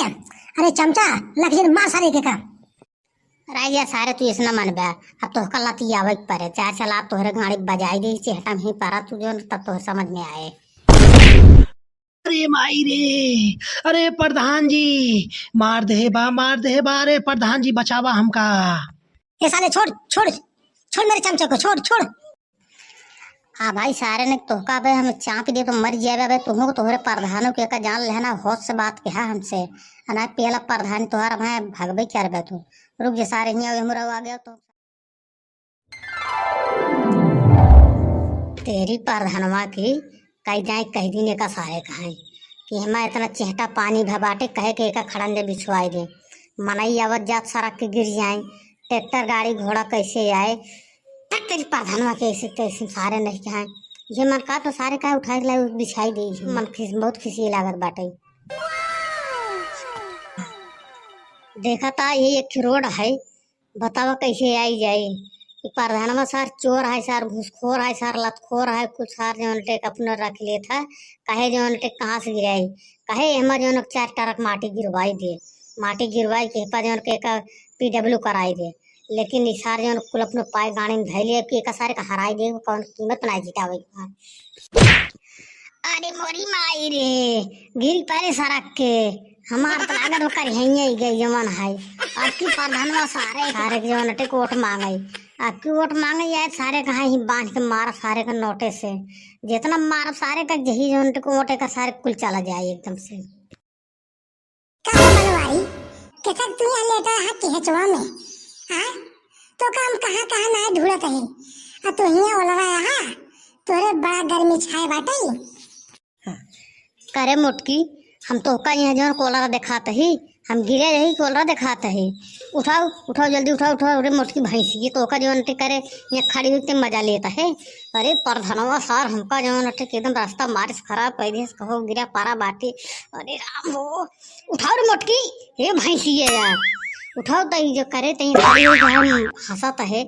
क्या? अरे चमचा लक्षण मार सारे के का। राइया सारे तू इसना मन बा। अब तो कल ती आवे परे चार चला तोहरे गाड़ी बजाई दे चेहटा में ही पारा तू जो तब तो समझ में आए। अरे माई रे, अरे प्रधान जी मार दे बा, अरे प्रधान जी बचावा हमका। ये साले छोड़ छोड़ छोड़ मेरे चमचे को, छोड़ छोड़। हाँ भाई सारे ने तोहका बे हम चाप दे तो मर जाए बे तुम तोहरे प्रधानों के का जान लेना होश से बात कहा हमसे अना पहला प्रधान तोहरा मैं भगवे कर बे तू रुक जा सारे हिया हमरा आ गया तो तेरी प्रधानवा की कई जाए कई दिन का सारे कहा कि हमें इतना चेहटा पानी भबाटे कहे के एक खड़न दे बिछवाई दे मनई आवत जात सड़क के गिर जाए ट्रैक्टर गाड़ी घोड़ा कैसे आए तेरी प्रधानवा के ऐसे तैसे सारे नहीं कहा ये मन का तो सारे का उठाए ला बिछाई दे मन बहुत खुशी लागत बाटे। देखा था ये एक रोड है बतावा कैसे आई जाए कि प्रधानवा सर चोर है सर घूसखोर है सर लतखोर है कुछ सर जो टेक अपने रख लिया था कहे जो टेक कहाँ से गिराई कहे हमारे जो 4 ट्रक माटी गिरवाई के पा जो के PW कराई दे लेकिन इसार जो कुल अपने पाए गाड़ी में धैले कि एक सारे का हराई दे कौन कीमत ना जितावे। अरे मोरी माई रे गिरी पारे सड़क के हमार तो लागत कर ही गई जमन है आपकी प्रधानवा सारे जो नटे कोट मांगे आपकी वोट मांगे यार सारे कहा ही बांध के मार सारे का नोटे से जितना मार सारे का जही जो नटे को वोटे का सारे कुल चला जाए एकदम से। मनवारी कैसा तू यहाँ लेटा है कि हेचवा में हाँ तो काम कहाँ कहाँ ना ढूंढत है आ तो हिया ओला रहा है तोरे बड़ा गर्मी छाए बाटे करे मुटकी हम तो का यहाँ जो कोलरा दिखाते ही हम गिरे यही कोलरा दिखाते ही उठाओ उठाओ जल्दी उठाओ उठाओ अरे मुटकी भैंसी तो का जो नटे करे यहाँ खड़ी हुई मजा लेता है। अरे प्रधानवा सार हमका जो नटे एकदम रास्ता मारिस खराब कर दिस कहो गिरा पारा बाटी अरे राम हो उठाओ रे मुटकी हे भैंसी है यार उठाओ तई जो करे तई हम हंसत है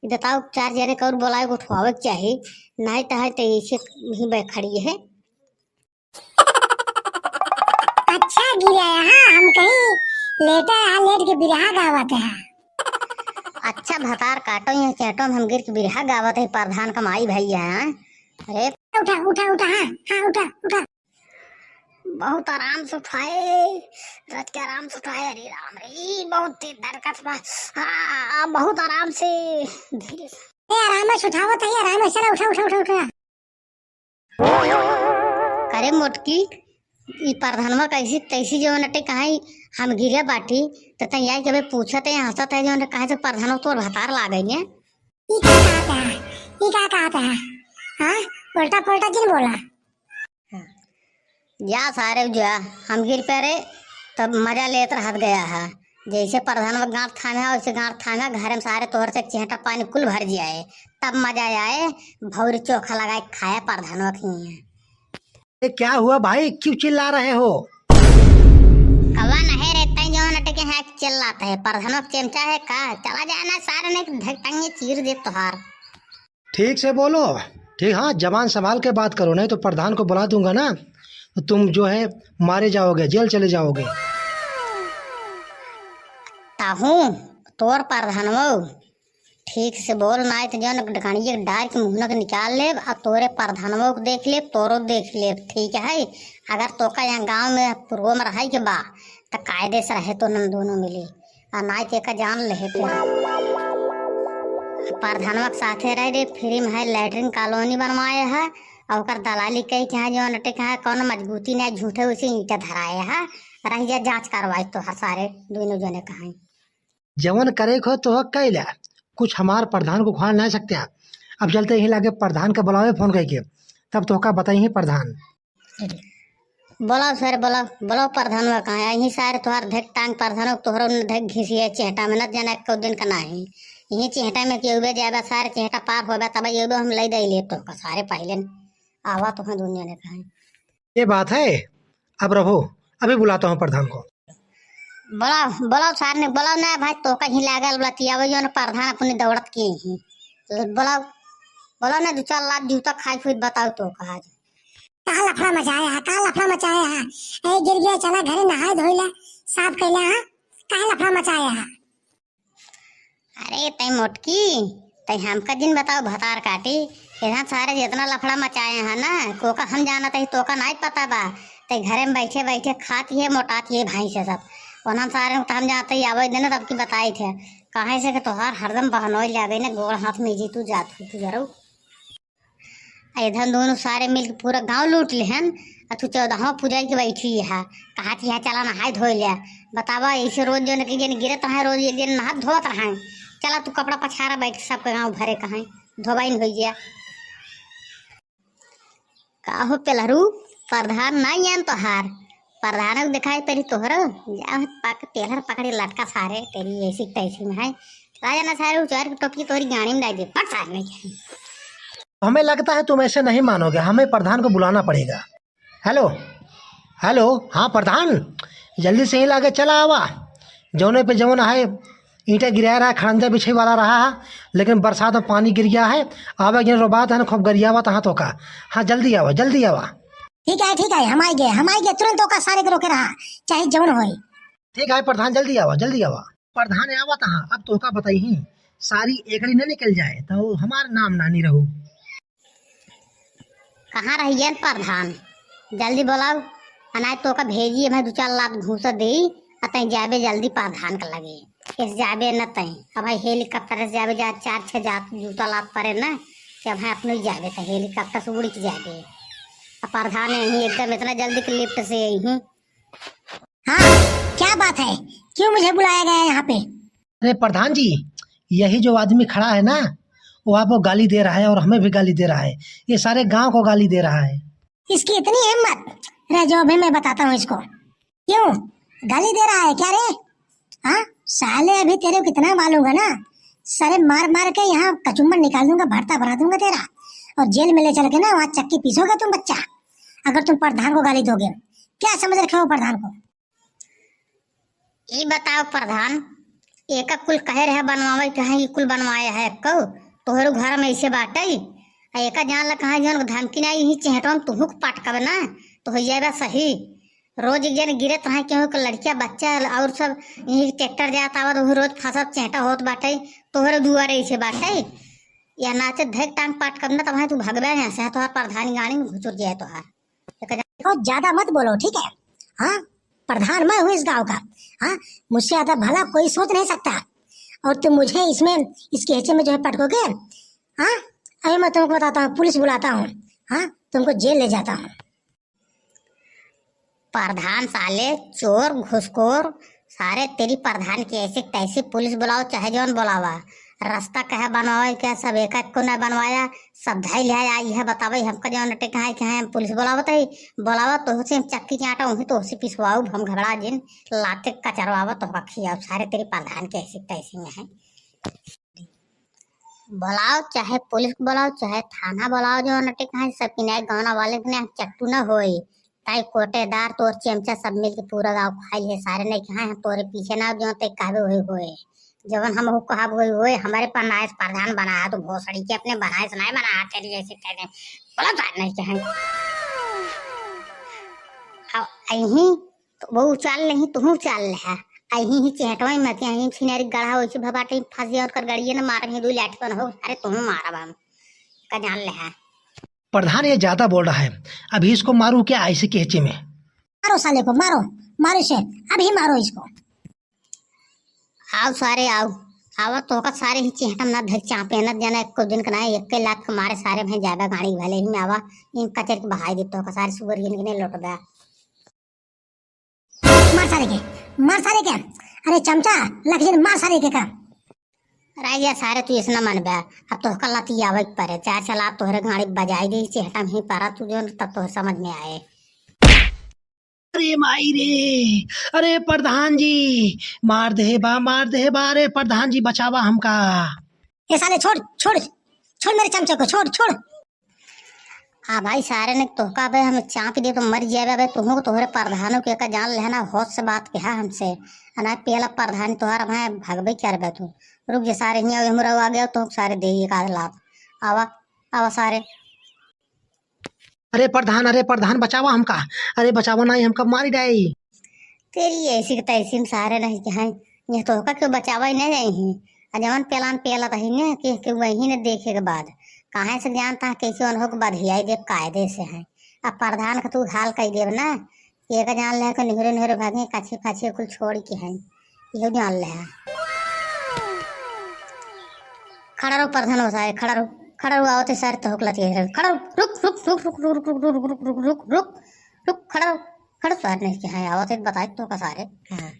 बताओ 4 जने और बोलाए उठवावे चाहिए नहीं तो है तो ऐसे ही बैठ खड़ी है। अच्छा गिरा हाँ हम कहीं लेटा है लेट के बिरहा गावत है। अच्छा भतार काटो यहाँ चैटो हम गिर के बिरहा गावत है प्रधान कमाई भैया है। अरे उठा उठा उठा हाँ हाँ उठा उठा बहुत आराम से उठाए रथ के आराम से उठाए अरे राम रे बहुत तेज दरकत बा हाँ बहुत आराम से धीरे से आराम से उठावत है आराम से उठा उठा उठा उठा। करे मोटकी ई प्रधानवा कैसी तैसी जो नटे कहीं हम गिरे बाटी तो तैयार कभी पूछते हैं हंसत है जो कहे से प्रधानवा तो भतार ला गई है ये क्या कहता है हाँ उल्टा पुल्टा जिन बोला जा सारे जो हम गिर पे तब मजा लेत रहत गया है जैसे प्रधानवा गांठ थामे वैसे गांठ थामे घर में सारे तोहर से चेहटा पानी कुल भर जाए तब मजा आए भौरी चोखा लगाए खाया प्रधानवा की। क्या हुआ भाई क्यों चिल्ला रहे हो? कवा नहीं रहता है जो नटे के है चिल्लाता है प्रधानवा चमचा है का चला जाना सारे ने धक टंगे चीर दे तोहार। ठीक से बोलो ठीक हाँ जबान संभाल के बात करो नहीं तो प्रधान को बुला दूंगा ना तो तुम जो है मारे जाओगे जेल चले जाओगे। ताहू तोर प्रधानवा ठीक से बोल ना तो जो डकानिए डार के मुँह निकाल ले और तोरे प्रधानवा को देख ले तोरो देख ले ठीक है। अगर तो का यहाँ गाँव में पूर्व में रहे के बा तो कायदे से रहे तो नन दोनों मिले और ना ते का जान ले प्रधानवा के साथे रह रे फ्री में है लैटरिन कॉलोनी बनवाए है और दलाली कही के जो नटे कहा कौन मजबूती नहीं झूठे उसे ईटा धराए है रही जा जांच करवाए तो सारे दोनों जने कहा जवन करे को तो कैला कुछ हमार प्रधान को खुआ नहीं सकते आप। अब चलते ही लागे प्रधान का बुलावे फोन करके तब तो का बताइए प्रधान। बोलो सर बोलो बोलो प्रधानवा कहाँ है यही सारे तुहार धक टांग प्रधान तोहर धक घिसिए चेहटा में न जाना को दिन का नहीं यही चेहटा में क्यों जाए सारे चेहटा पार हो तब ये हम ले दे ले तो सारे पहले आवा तो दुनिया ने कहा ये बात है। अब रहो अभी बुलाता हूँ प्रधान को। बोलो बोलो सार ने बोलो ना भाई तो कहीं लागल बतिया जो प्रधान अपने दौड़त किए ही बोलो बोलो ना 2-4 लाख जूता खाई खुद बताओ तो कहा कहा लफड़ा मचाया है, कहा लफड़ा मचाया है। ए गिर गया, चला घरे नहाए धोइला, साफ कैला है, कहा लफड़ा मचाया है। अरे तई मोटकी, तई हमका जिन बताओ भतार काटी, यहाँ सारे जितना लफड़ा मचाए हैं ना, कोका हम जाना तही तोका नहीं पता बा। तई घरे में बैठे बैठे खाती है मोटाती है भाई से सब, और हम सारे तो हम जाते ही आवाज देने तब की बताई थे कहाँ से कि तोहार हरदम बहनोई लागे ने गोड़ हाथ में जी तू जात तू जरूर। इधर दोनों सारे मिल के पूरा गांव लूट लेहन, तू 14वां पूजा के बैठी है, कहा थी है चला नहाय धो लिया। बतावा ऐसे रोज जो न गिरे तो रोज एक दिन नहा धोत रहा, चला तू कपड़ा पछारा बैठ सबके गाँव भरे कहाँ धोबाइन हो गया। का हो पेलहरू प्रधान नहीं आन तोहार, प्रधान को दिखाई तेरी तोहर जा पक तेलहर पकड़े लटका सारे तेरी ऐसी तैसी में है राजा ना सारे उचार टोपी तोहरी गाड़ी में डाल दे पट सार नहीं। हमें लगता है तुम ऐसे नहीं मानोगे, हमें प्रधान को बुलाना पड़ेगा। हेलो हेलो, हाँ प्रधान, जल्दी से ही लाके चला आवा। जौने पे जौन है ईंटें गिरा रहा है, खड़ंजा बिछे वाला रहा है, लेकिन बरसात में पानी गिर गया है। आवा जिन रो बात है ना खूब गरियावा तहाँ तो का। हाँ जल्दी आवा, जल्दी आवा। ठीक है, हम आई गए तुरंत होका सारे के रोके रहा, चाहे जवन होई। ठीक है प्रधान, जल्दी आवा जल्दी आवा। प्रधान आवा तहाँ अब तो का बताई ही सारी एकड़ी न निकल जाए तो हमारा नाम नानी रहू। कहाँ रहिए प्रधान, जल्दी बोलाओ, अनाज तो का भेजिए, मैं 2-4 लाख घूसा दे अतई जाबे जल्दी प्रधान का लगे। इस जाबे न तई अब भाई हेलीकॉप्टर से जाबे जा 4-6 जात जूता लाख पड़े ना, कि अब अपने जाबे तो हेलीकॉप्टर से उड़ के जाबे। अब प्रधान यही एकदम इतना जल्दी के लिफ्ट से यही। हाँ क्या बात है, क्यों मुझे बुलाया गया है यहाँ पे? अरे प्रधान जी, यही जो आदमी खड़ा है ना, वो आपको गाली दे रहा है और हमें भी गाली दे रहा है, ये सारे गांव को गाली दे रहा है। इसकी इतनी हिम्मत, रह जो अभी मैं बताता हूँ इसको। क्यों गाली दे रहा है क्या रे? हाँ साले, अभी तेरे को कितना मालूंगा ना, सारे मार मार के यहाँ कचुम्बर निकाल दूंगा, भरता भरा दूंगा तेरा, और जेल में ले चल के ना वहाँ चक्की पीसोगे तुम बच्चा, अगर तुम प्रधान को गाली दोगे। क्या समझ रखे हो प्रधान को? ये बताओ प्रधान, एक कुल कहे रहे बनवावे कहे ये कुल बनवाया है कहो तोहरो घर में ऐसे बाटे, एक जान ला कहा जन धमकी नहीं ही चेहटों तुहू पटकब ना तो हो जाएगा सही। रोज एक जन गिरे तहाँ क्यों लड़किया बच्चा और सब यही ट्रैक्टर जाता हुआ तो रोज फंसत चेहटा होत बाटे, तोहरे दुआरे ऐसे बाटे या नाचे धक टांग पाट करना तब तू भगवे यहाँ से तोहार प्रधान गाड़ी में घुचुर जाए तोहार। देखो ज्यादा मत बोलो ठीक है, हाँ प्रधान मैं हूँ इस गांव का, हाँ मुझसे ज्यादा भला कोई सोच नहीं सकता, और तुम मुझे इसमें इसके हिस्से में जो है पटकोगे। हाँ अभी मैं तुमको बताता हूँ, पुलिस बुलाता हूँ, हाँ तुमको जेल ले जाता हूँ। प्रधान साले चोर घुसखोर सारे तेरी प्रधान की ऐसे तैसे पुलिस बुलाओ चाहे जौन बुलावा, रास्ता कहे बनवाए क्या सब एक को न बनवाया सब धाई ले आई है। बतावे हमका जौन अटे कहा है पुलिस बुलावत है, बुलावा तो से चक्की के आटा वही तो से पिसवाऊ, हम घबरा जिन लाते कचरवावा तो खियाओ, सारे तेरी प्रधान के ऐसे तैसे में है। बुलाओ चाहे पुलिस बुलाओ चाहे थाना बुलाओ, जो अटे कहा सब पिनाए गाँव वाले ने चट्टू न होए ताई कोटेदार तोर चमचा सब मिल के पूरा गाँव खाई है, सारे नहीं कहा तोरे पीछे ना जो ते कहवे होए जवन हम कहा हुए हमारे बनाए प्रधान बनाया तो भोसड़ी के अपने बनाए सुनाए बनाया तेरी जैसे कहते बोला नहीं चाहे अही तो वो चाल नहीं तू चाल रहा अही ही चेहटवा मत अही फिनारी गढ़ा हो भबाटे फंसी और कर गड़िए ना मार ही 2 लाठी पर हो, अरे तुम मारा हम का जान रहा। प्रधान ये ज्यादा बोल रहा है, अभी इसको मारू क्या ऐसे कहचे में? मारो साले को, मारो मारो इसे, अभी मारो इसको। आओ सारे आओ आवा तो का सारे ही चेहटम ना धक चापे न जाना एक दिन का ना एक लाख के मारे सारे भाई जाबा गाड़ी वाले ही में आवा इन कचर के बहाई देतो का सारे सुगर गिन गिने लौट बा। मार सारे के, मार सारे के, अरे चमचा लखजन मार सारे के का। राजा सारे तू इसना मन बा अब तो कल ती आवे परे चार चला तोहरे गाड़ी बजाई दे चेहटम ही पारा तू जो तब तो समझ में आए। अरे माई रे, अरे प्रधान जी मार दे बा, अरे प्रधान जी बचावा हमका। ये साले छोड़ छोड़ छोड़ मेरे चमचे को, छोड़ छोड़। हाँ भाई सारे ने तोहका भाई हमें चाप दे तो मर जाए भाई, तुम तोहरे प्रधानों के का जान लेना होश से बात कहा हमसे अना पहला प्रधान तोहरा भाई भगवे कर बे तू रुक जे सारे हमरा आ गया तो सारे दे एक आध लाख आवा आवा सारे। अरे प्रधान बचावा हमका, अरे बचावा नहीं हमका मारी डाई। तेरी ऐसी के तैसी में सारे नहीं के हैं, ये तो का क्यों बचावा ही नहीं रही है। जवन पेलान पेला रही ने कि वही ने देखे के बाद कहाँ से जानता है कैसे उन्हों के बधियाई देव कायदे से है। अब प्रधान का तू हाल कही देव ना, एक जान ले के निहरे निहरे भागे काछे काछे कुल छोड़ के है, ये जान ले। खड़ा रहो प्रधान हो सारे, खड़ा रहो, खड़ा रहो, आवते सारे तो हुकला के खड़ा रहो, रुक रुक रुक रुक रुक रुक रुक रुक रुक रुक रुक रुक रुक खड़ा रहो, खड़ा सारे नहीं के है आवते बताए तो का सारे। हाँ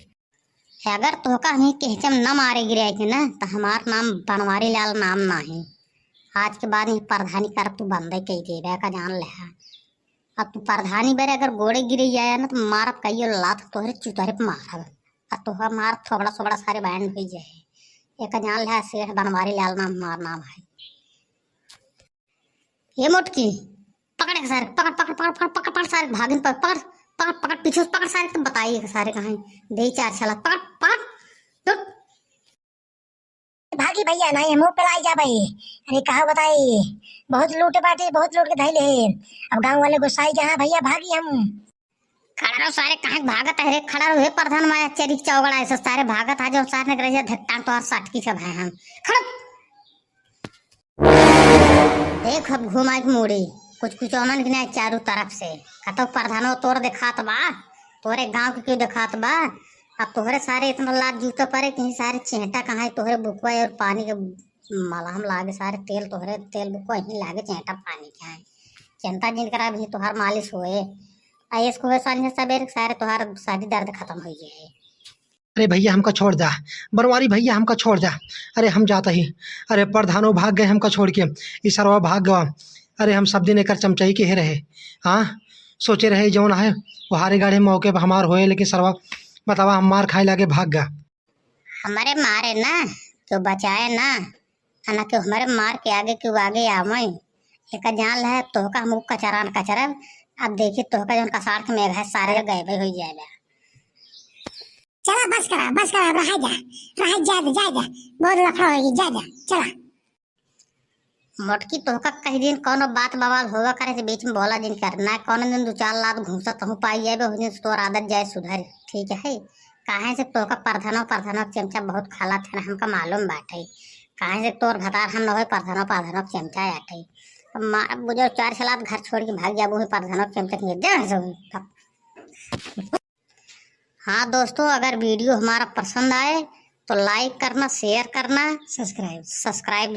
अगर तो का नहीं कहचम न मारे गिरे के ना तो हमार नाम बनवारी लाल नाम ना है। आज के बाद ही प्रधानी कर तू बंदे कही दे का जान ले। अब तू प्रधानी बेरे अगर गोड़े गिरे जाए ना तो मारब कहियो लात तोहरे चुतरे पे मारब, अब तोहर मार थोबड़ा सोबड़ा सारे बैंड हो जाए। एक जान ले सेठ बनवारी लाल नाम मार नाम है। ये मोटकी पकड़ के सारे, पकड़ पकड़ पकड़ पकड़ पकड़ पकड़ सारे भागिन पर पकड़ पकड़ पकड़ पीछे से पकड़ सारे, तुम बताइए सारे कहाँ दे चार छला पकड़ पकड़ रुक। भागी भैया नहीं मुंह पेलाई जा भाई। अरे कहा बताई, बहुत लूटे बाटे, बहुत लूट के धैले। अब गांव वाले गुस्साई जहाँ भैया भागी हम। खड़ा रहो सारे, कहाँ भागत है रे, खड़ा रहो प्रधान माया चेरी चौगड़ा ऐसे सारे भागत आ जाओ सारे ने करे धट्टा तो और सटकी सब है हम खड़ा। देख अब घुमा के मुड़ी कुछ कुछ ओनन के नहीं चारों तरफ से कतो प्रधानो तोर दिखात बा, तोरे गांव के क्यों दिखात बा। अब तोहरे सारे इतना लात जूता परे कहीं सारे चेहटा कहाँ तोहरे बुकवा और पानी के मलहम लागे सारे तेल तोहरे तेल बुकवा ही लागे चेहटा पानी के है। चिंता जिन करा भी तोहर मालिश होए आइस को सांझे सवेरे सारे तोहर शादी दर्द खत्म हो जाए। अरे भैया हमका छोड़ जा, बनवारी भैया हमका छोड़ जा, अरे हम जाता ही। अरे प्रधानो भाग गए हमका छोड़ के, ईश्वरवा भाग गवा। अरे हम सब दिन एक चमचाई के ही रहे, हाँ सोचे रहे जौन है वो हारे गाड़े मौके पर हमार होए, लेकिन सरवा बतावा हम मार खाए लागे भाग गया। हमारे मारे ना क्यों बचाए ना, ना क्यों हमारे मार के आगे क्यों आगे आवे। एक जान है तो का हम कचरान कचरा। अब देखिए तो का जौन कसार के मेघ है सारे गए हो जाएगा। चला बस करा रहा जा बहुत लफड़ा होगी, जा चला। मोटकी तो का कहीं दिन कोनो बात बवाल होगा करे से बीच में बोला दिन करना, कोनो दिन दो चार लात घूमसा तो पाई जाए हो दिन तो आदत जाए सुधर, ठीक है। काहे से तो का प्रधानो चमचा बहुत खाला थे हमका मालूम बाटे, काहे से तोर भतार हम न हो प्रधानो चमचा आटे। बुझो चार सलाद घर छोड़ के भाग जाबू है प्रधानो चमचा दे। हाँ दोस्तों, अगर वीडियो हमारा पसंद आए तो लाइक करना, शेयर करना, सब्सक्राइब